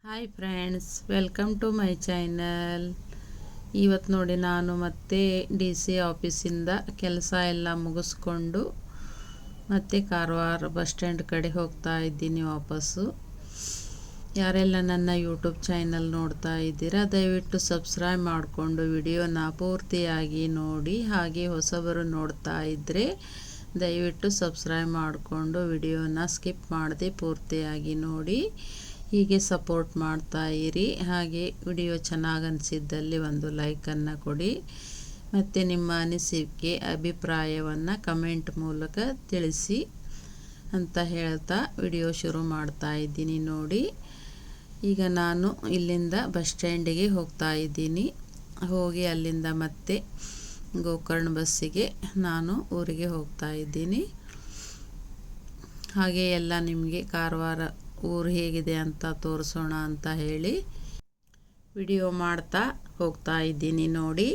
Hi friends, welcome to my channel. ಇವತ್ತು ನೋಡಿ ನಾನು ಮತ್ತೆ DC ಆಫೀಸಿಂದ ಕೆಲಸ ಎಲ್ಲ ಮುಗಿಸ್ಕೊಂಡು ಮತ್ತೆ ಕಾರವಾರ ಬಸ್ ಸ್ಟ್ಯಾಂಡ್ ಕಡೆ ಹೋಗ್ತಾ ಇದ್ದೀನಿ ವಾಪಸ್ಸು. ಯಾರೆಲ್ಲ ನನ್ನ ಯೂಟ್ಯೂಬ್ ಚಾನಲ್ ನೋಡ್ತಾ ಇದ್ದೀರಾ ದಯವಿಟ್ಟು ಸಬ್ಸ್ಕ್ರೈಬ್ ಮಾಡಿಕೊಂಡು ವಿಡಿಯೋನ ಪೂರ್ತಿಯಾಗಿ ನೋಡಿ. ಹಾಗೆ ಹೊಸಬರು ನೋಡ್ತಾ ಇದ್ದರೆ ದಯವಿಟ್ಟು ಸಬ್ಸ್ಕ್ರೈಬ್ ಮಾಡಿಕೊಂಡು ವಿಡಿಯೋನ ಸ್ಕಿಪ್ ಮಾಡದೆ ಪೂರ್ತಿಯಾಗಿ ನೋಡಿ. ಹೀಗೆ ಸಪೋರ್ಟ್ ಮಾಡ್ತಾ ಇರಿ. ಹಾಗೆ ವಿಡಿಯೋ ಚೆನ್ನಾಗಿ ಅನಿಸಿದ್ದಲ್ಲಿ ಒಂದು ಲೈಕನ್ನು ಕೊಡಿ ಮತ್ತು ನಿಮ್ಮ ಅನಿಸಿಕೆ ಅಭಿಪ್ರಾಯವನ್ನು ಕಮೆಂಟ್ ಮೂಲಕ ತಿಳಿಸಿ ಅಂತ ಹೇಳ್ತಾ ವಿಡಿಯೋ ಶುರು ಮಾಡ್ತಾ ಇದ್ದೀನಿ. ನೋಡಿ, ಈಗ ನಾನು ಇಲ್ಲಿಂದ ಬಸ್ ಸ್ಟ್ಯಾಂಡಿಗೆ ಹೋಗ್ತಾ ಇದ್ದೀನಿ. ಹೋಗಿ ಅಲ್ಲಿಂದ ಮತ್ತೆ ಗೋಕರ್ಣ ಬಸ್ಸಿಗೆ ನಾನು ಊರಿಗೆ ಹೋಗ್ತಾ ಇದ್ದೀನಿ. ಹಾಗೆ ಎಲ್ಲ ನಿಮಗೆ ಕಾರವಾರ ಊರು ಹೇಗಿದೆ ಅಂತ ತೋರಿಸೋಣ ಅಂತ ಹೇಳಿ ವಿಡಿಯೋ ಮಾಡ್ತಾ ಹೋಗ್ತಾ ಇದ್ದೀನಿ. ನೋಡಿ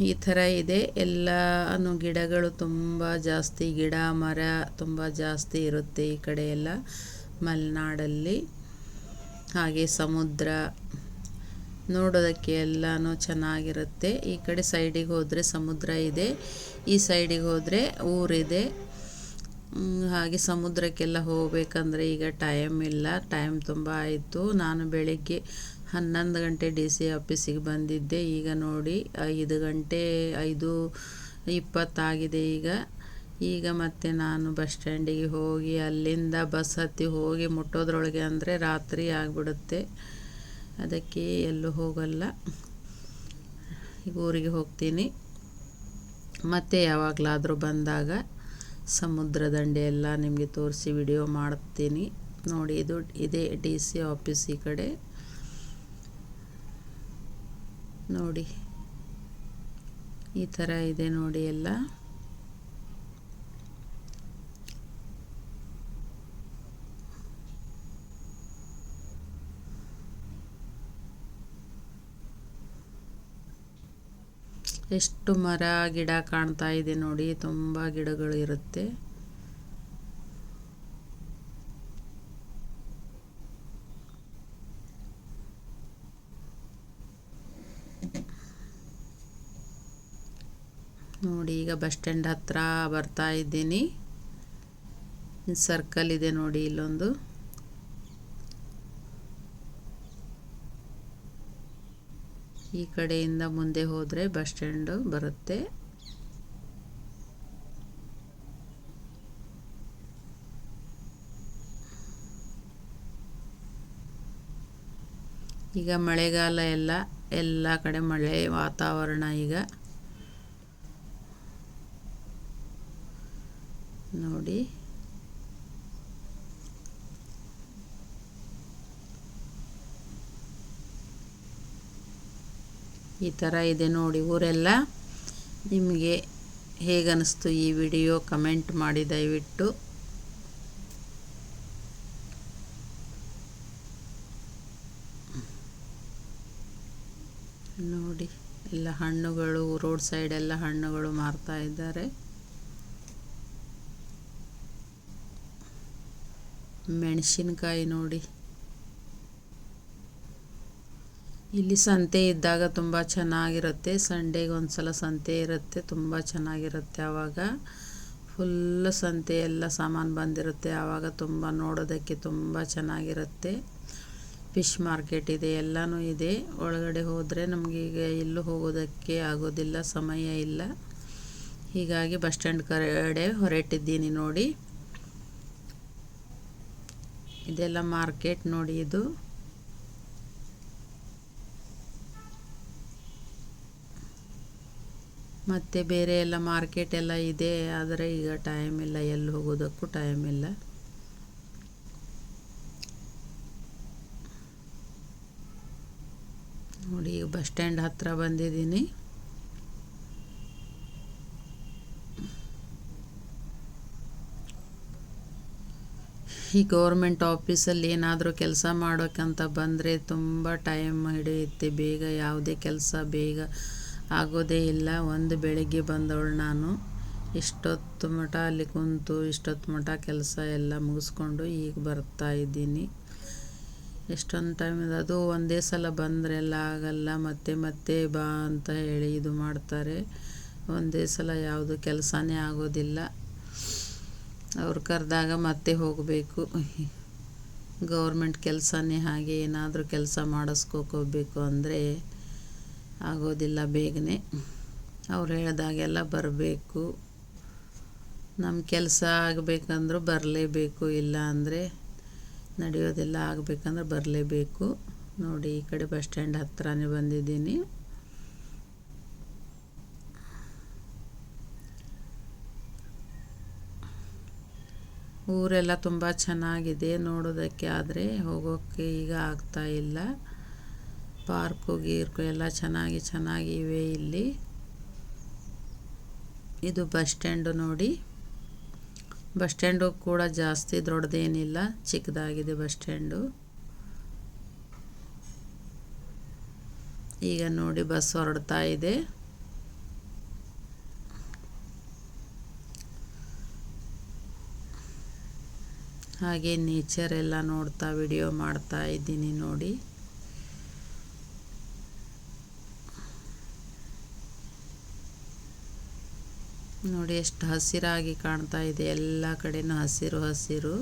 ಈ ಥರ ಇದೆ. ಎಲ್ಲನೂ ಗಿಡಗಳು ತುಂಬ ಜಾಸ್ತಿ, ಗಿಡ ಮರ ತುಂಬ ಜಾಸ್ತಿ ಇರುತ್ತೆ ಈ ಕಡೆ ಎಲ್ಲ ಮಲೆನಾಡಲ್ಲಿ. ಹಾಗೆ ಸಮುದ್ರ ನೋಡೋದಕ್ಕೆ ಎಲ್ಲನೂ ಚೆನ್ನಾಗಿರುತ್ತೆ. ಈ ಕಡೆ ಸೈಡಿಗೆ ಹೋದರೆ ಸಮುದ್ರ ಇದೆ, ಈ ಸೈಡಿಗೆ ಹೋದರೆ ಊರಿದೆ. ಹಾಗೆ ಸಮುದ್ರಕ್ಕೆಲ್ಲ ಹೋಗಬೇಕಂದ್ರೆ ಈಗ ಟೈಮ್ ಇಲ್ಲ, ಟೈಮ್ ತುಂಬ ಆಯಿತು. ನಾನು ಬೆಳಿಗ್ಗೆ 11 ಗಂಟೆ DC ಆಫೀಸಿಗೆ ಬಂದಿದ್ದೆ. ಈಗ ನೋಡಿ 5 ಗಂಟೆ 5:20 ಆಗಿದೆ ಈಗ ಮತ್ತೆ ನಾನು ಬಸ್ ಸ್ಟ್ಯಾಂಡಿಗೆ ಹೋಗಿ ಅಲ್ಲಿಂದ ಬಸ್ ಹತ್ತಿ ಹೋಗಿ ಮುಟ್ಟೋದ್ರೊಳಗೆ ಅಂದರೆ ರಾತ್ರಿ ಆಗಿಬಿಡುತ್ತೆ. ಅದಕ್ಕೆ ಎಲ್ಲೂ ಹೋಗಲ್ಲ, ಈಗ ಊರಿಗೆ ಹೋಗ್ತೀನಿ. ಮತ್ತೆ ಯಾವಾಗಲಾದರೂ ಬಂದಾಗ ಸಮುದ್ರ ದಂಡೆ ಎಲ್ಲ ನಿಮಗೆ ತೋರಿಸಿ ವಿಡಿಯೋ ಮಾಡ್ತೀನಿ. ನೋಡಿ, ಇದೇ DC ಆಫೀಸ್. ಈ ಕಡೆ ನೋಡಿ ಈ ಥರ ಇದೆ ನೋಡಿ ಎಲ್ಲ. ಎಷ್ಟು ಮರ ಗಿಡ ಕಾಣ್ತಾ ಇದೆ ನೋಡಿ, ತುಂಬ ಗಿಡಗಳು ಇರುತ್ತೆ. ನೋಡಿ, ಈಗ ಬಸ್ ಸ್ಟ್ಯಾಂಡ್ ಹತ್ರ ಬರ್ತಾ ಇದ್ದೀನಿ. ಸರ್ಕಲ್ ಇದೆ ನೋಡಿ ಇಲ್ಲೊಂದು. ಈ ಕಡೆಯಿಂದ ಮುಂದೆ ಹೋದರೆ ಬಸ್ ಸ್ಟ್ಯಾಂಡು ಬರುತ್ತೆ. ಈಗ ಮಳೆಗಾಲ ಎಲ್ಲ ಕಡೆ ಮಳೆ ವಾತಾವರಣ. ಈಗ ನೋಡಿ, ಈ ಥರ ಇದೆ ನೋಡಿ ಊರೆಲ್ಲ. ನಿಮಗೆ ಹೇಗನ್ನಿಸ್ತು ಈ ವಿಡಿಯೋ ಕಮೆಂಟ್ ಮಾಡಿ ದಯವಿಟ್ಟು. ನೋಡಿ, ಎಲ್ಲ ಹಣ್ಣುಗಳು ರೋಡ್ ಸೈಡ್ ಎಲ್ಲ ಹಣ್ಣುಗಳು ಮಾರ್ತಾ ಇದ್ದಾರೆ. ಮೆಣಸಿನಕಾಯಿ ನೋಡಿ. ಇಲ್ಲಿ ಸಂತೆ ಇದ್ದಾಗ ತುಂಬ ಚೆನ್ನಾಗಿರುತ್ತೆ. ಸಂಡೇಗೆ ಒಂದ್ಸಲ ಸಂತೆ ಇರುತ್ತೆ, ತುಂಬ ಚೆನ್ನಾಗಿರುತ್ತೆ. ಆವಾಗ ಫುಲ್ ಸಂತೆ ಎಲ್ಲ ಸಾಮಾನು ಬಂದಿರುತ್ತೆ. ಆವಾಗ ತುಂಬ ನೋಡೋದಕ್ಕೆ ತುಂಬ ಚೆನ್ನಾಗಿರುತ್ತೆ. ಫಿಶ್ ಮಾರ್ಕೆಟ್ ಇದೆ, ಎಲ್ಲನೂ ಇದೆ. ಒಳಗಡೆ ಹೋದರೆ ನಮಗೀಗ ಎಲ್ಲೂ ಹೋಗೋದಕ್ಕೆ ಆಗೋದಿಲ್ಲ, ಸಮಯ ಇಲ್ಲ. ಹೀಗಾಗಿ ಬಸ್ ಸ್ಟ್ಯಾಂಡ್ ಕಡೆ ಹೊರಟಿದ್ದೀನಿ ನೋಡಿ. ಇದೆಲ್ಲ ಮಾರ್ಕೆಟ್ ನೋಡಿ. ಇದು ಮತ್ತು ಬೇರೆ ಎಲ್ಲ ಮಾರ್ಕೆಟ್ ಎಲ್ಲ ಇದೆ, ಆದರೆ ಈಗ ಟೈಮ್ ಇಲ್ಲ, ಎಲ್ಲಿ ಹೋಗೋದಕ್ಕೂ ಟೈಮ್ ಇಲ್ಲ. ನೋಡಿ, ಈಗ ಬಸ್ ಸ್ಟ್ಯಾಂಡ್ ಹತ್ರ ಬಂದಿದ್ದೀನಿ. ಈ ಗೌರ್ಮೆಂಟ್ ಆಫೀಸಲ್ಲಿ ಏನಾದರೂ ಕೆಲಸ ಮಾಡೋಕ್ಕಂತ ಬಂದರೆ ತುಂಬ ಟೈಮ್ ಹಿಡಿಯುತ್ತೆ. ಬೇಗ ಯಾವುದೇ ಕೆಲಸ ಬೇಗ ಆಗೋದೇ ಇಲ್ಲ. ಒಂದು ಬೆಳಗ್ಗೆ ಬಂದವಳು ನಾನು, ಇಷ್ಟೊತ್ತು ಮಟ ಅಲ್ಲಿ ಕುಂತು ಇಷ್ಟೊತ್ತು ಮಟ ಕೆಲಸ ಎಲ್ಲ ಮುಗಿಸ್ಕೊಂಡು ಈಗ ಬರ್ತಾ ಇದ್ದೀನಿ. ಎಷ್ಟೊಂದು ಟೈಮ್ ಅದು ಒಂದೇ ಸಲ ಬಂದರೆಲ್ಲ ಆಗಲ್ಲ, ಮತ್ತೆ ಮತ್ತೆ ಬಾ ಅಂತ ಹೇಳಿ ಇದು ಮಾಡ್ತಾರೆ. ಒಂದೇ ಸಲ ಯಾವುದು ಕೆಲಸನೇ ಆಗೋದಿಲ್ಲ. ಅವ್ರು ಕರೆದಾಗ ಮತ್ತೆ ಹೋಗಬೇಕು. ಗೌರ್ಮೆಂಟ್ ಕೆಲಸನೇ ಹಾಗೆ, ಏನಾದರೂ ಕೆಲಸ ಮಾಡಿಸ್ಕೋಬೇಕು ಅಂದರೆ ಆಗೋದಿಲ್ಲ ಬೇಗನೆ. ಅವ್ರು ಹೇಳಿದಾಗೆಲ್ಲ ಬರಬೇಕು. ನಮ್ಮ ಕೆಲಸ ಆಗಬೇಕಂದ್ರೂ ಬರಲೇಬೇಕು, ಇಲ್ಲ ಅಂದರೆ ನಡೆಯೋದೆಲ್ಲ ಆಗಬೇಕಂದ್ರೆ ಬರಲೇಬೇಕು. ನೋಡಿ, ಈ ಕಡೆ ಬಸ್ ಸ್ಟ್ಯಾಂಡ್ ಹತ್ರನೇ ಬಂದಿದ್ದೀನಿ. ಊರೆಲ್ಲ ತುಂಬ ಚೆನ್ನಾಗಿದೆ ನೋಡೋದಕ್ಕೆ, ಆದರೆ ಹೋಗೋಕ್ಕೆ ಈಗ ಆಗ್ತಾ ಇಲ್ಲ. ಪಾರ್ಕು ಗೀರ್ಕು ಎಲ್ಲ ಚೆನ್ನಾಗಿವೆ ಇಲ್ಲಿ. ಇದು ಬಸ್ ಸ್ಟ್ಯಾಂಡು ನೋಡಿ. ಬಸ್ ಸ್ಟ್ಯಾಂಡು ಕೂಡ ಜಾಸ್ತಿ ದೊಡ್ಡದೇನಿಲ್ಲ, ಚಿಕ್ಕದಾಗಿದೆ ಬಸ್ ಸ್ಟ್ಯಾಂಡು. ಈಗ ನೋಡಿ ಬಸ್ ಹೊರಡ್ತಾ ಇದೆ. ಹಾಗೆ ನೇಚರ್ ಎಲ್ಲ ನೋಡ್ತಾ ವಿಡಿಯೋ ಮಾಡ್ತಾ ಇದ್ದೀನಿ ನೋಡಿ. ನೋಡಿ ಎಷ್ಟು ಹಸಿರಾಗಿ ಕಾಣ್ತಾ ಇದೆ, ಎಲ್ಲ ಕಡೆನೂ ಹಸಿರು.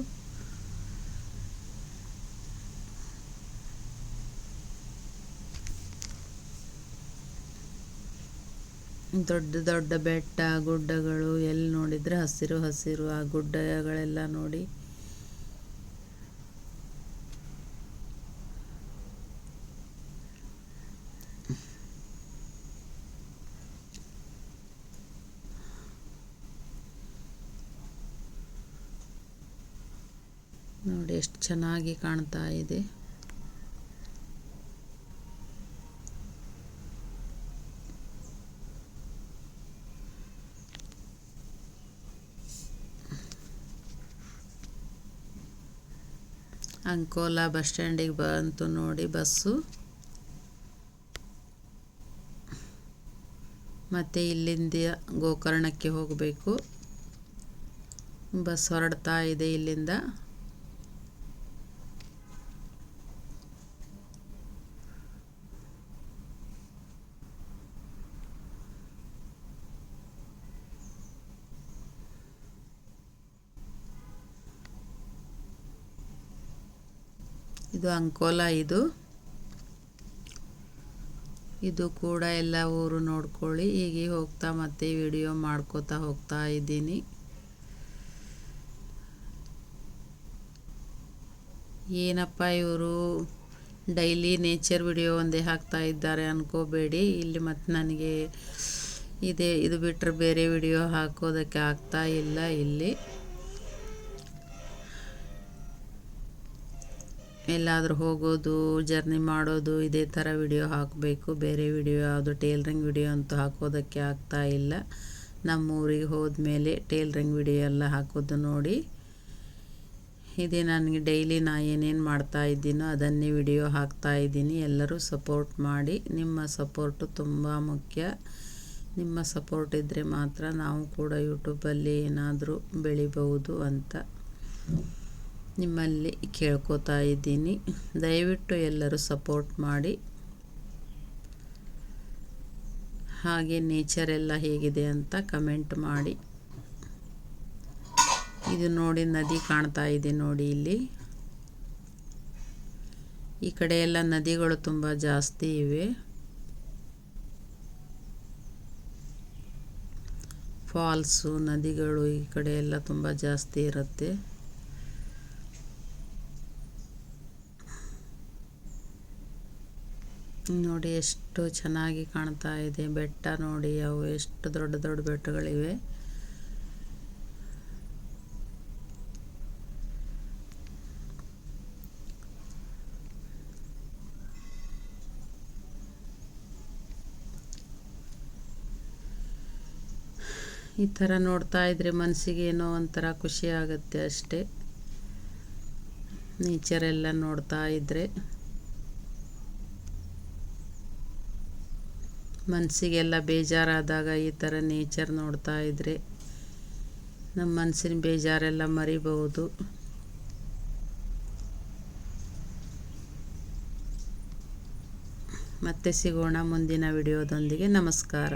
ದೊಡ್ಡ ದೊಡ್ಡ ಬೆಟ್ಟ ಗುಡ್ಡಗಳು, ಎಲ್ಲಿ ನೋಡಿದರೆ ಹಸಿರು. ಆ ಗುಡ್ಡಗಳೆಲ್ಲ ನೋಡಿ. ನೋಡಿ ಎಷ್ಟು ಚೆನ್ನಾಗಿ ಕಾಣ್ತಾ ಇದೆ. ಅಂಕೋಲಾ ಬಸ್ ಸ್ಟ್ಯಾಂಡಿಗೆ ಬಂತು ನೋಡಿ ಬಸ್ಸು. ಮತ್ತು ಇಲ್ಲಿಂದ ಗೋಕರ್ಣಕ್ಕೆ ಹೋಗಬೇಕು. ಬಸ್ ಹೊರಡ್ತಾ ಇದೆ ಇಲ್ಲಿಂದ. ಇದು ಅಂಕೋಲಾ. ಇದು ಕೂಡ ಎಲ್ಲ ಊರು ನೋಡ್ಕೊಳ್ಳಿ. ಹೀಗೆ ಹೋಗ್ತಾ ಮತ್ತೆ ವಿಡಿಯೋ ಮಾಡ್ಕೋತಾ ಹೋಗ್ತಾ ಇದ್ದೀನಿ. ಏನಪ್ಪ ಇವರು ಡೈಲಿ ನೇಚರ್ ವಿಡಿಯೋ ಒಂದೇ ಹಾಕ್ತಾ ಇದ್ದಾರೆ ಅನ್ಕೋಬೇಡಿ. ಇಲ್ಲಿ ಮತ್ತು ನನಗೆ ಇದು ಬಿಟ್ಟರೆ ಬೇರೆ ವಿಡಿಯೋ ಹಾಕೋದಕ್ಕೆ ಆಗ್ತಾ ಇಲ್ಲ. ಇಲ್ಲಿ ಎಲ್ಲಾದರೂ ಹೋಗೋದು, ಜರ್ನಿ ಮಾಡೋದು, ಇದೇ ಥರ ವಿಡಿಯೋ ಹಾಕಬೇಕು. ಬೇರೆ ವಿಡಿಯೋ ಯಾವುದು ಟೇಲರಿಂಗ್ ವಿಡಿಯೋ ಅಂತೂ ಹಾಕೋದಕ್ಕೆ ಆಗ್ತಾ ಇಲ್ಲ. ನಮ್ಮ ಊರಿಗೆ ಹೋದ್ಮೇಲೆ ಟೇಲರಿಂಗ್ ವಿಡಿಯೋ ಎಲ್ಲ ಹಾಕೋದು ನೋಡಿ. ಇದೇ ನನಗೆ ಡೈಲಿ ಏನೇನು ಮಾಡ್ತಾ ಇದ್ದೀನೋ ಅದನ್ನೇ ವಿಡಿಯೋ ಹಾಕ್ತಾ ಇದ್ದೀನಿ. ಎಲ್ಲರೂ ಸಪೋರ್ಟ್ ಮಾಡಿ. ನಿಮ್ಮ ಸಪೋರ್ಟು ತುಂಬ ಮುಖ್ಯ. ನಿಮ್ಮ ಸಪೋರ್ಟ್ ಇದ್ದರೆ ಮಾತ್ರ ನಾವು ಕೂಡ ಯೂಟ್ಯೂಬಲ್ಲಿ ಏನಾದರೂ ಬೆಳಿಬಹುದು ಅಂತ ನಿಮ್ಮಲ್ಲಿ ಕೇಳ್ಕೊತಾ ಇದ್ದೀನಿ. ದಯವಿಟ್ಟು ಎಲ್ಲರೂ ಸಪೋರ್ಟ್ ಮಾಡಿ. ಹಾಗೆ ನೇಚರ್ ಎಲ್ಲ ಹೇಗಿದೆ ಅಂತ ಕಮೆಂಟ್ ಮಾಡಿ. ಇದು ನೋಡಿ ನದಿ ಕಾಣ್ತಾ ಇದೆ ನೋಡಿ. ಇಲ್ಲಿ ಈ ಕಡೆ ಎಲ್ಲ ನದಿಗಳು ತುಂಬ ಜಾಸ್ತಿ ಇವೆ. ಫಾಲ್ಸು, ನದಿಗಳು ಈ ಕಡೆ ಎಲ್ಲ ತುಂಬ ಜಾಸ್ತಿ ಇರುತ್ತೆ. ನೋಡಿ ಎಷ್ಟು ಚೆನ್ನಾಗಿ ಕಾಣ್ತಾ ಇದೆ. ಬೆಟ್ಟ ನೋಡಿ, ಅವು ಎಷ್ಟು ದೊಡ್ಡ ದೊಡ್ಡ ಬೆಟ್ಟಗಳಿವೆ. ಈ ಥರ ನೋಡ್ತಾ ಇದ್ರೆ ಮನಸ್ಸಿಗೆ ಏನೋ ಒಂಥರ ಖುಷಿ ಆಗುತ್ತೆ ಅಷ್ಟೇ. ನೇಚರ್ ಎಲ್ಲ ನೋಡ್ತಾ ಇದ್ದರೆ ಮನಸ್ಸಿಗೆಲ್ಲ ಬೇಜಾರಾದಾಗ ಈ ಥರ ನೇಚರ್ ನೋಡ್ತಾ ಇದ್ದರೆ ನಮ್ಮ ಮನಸ್ಸಿನ ಬೇಜಾರೆಲ್ಲ ಮರಿಬಹುದು. ಮತ್ತೆ ಸಿಗೋಣ ಮುಂದಿನ ವಿಡಿಯೋದೊಂದಿಗೆ. ನಮಸ್ಕಾರ.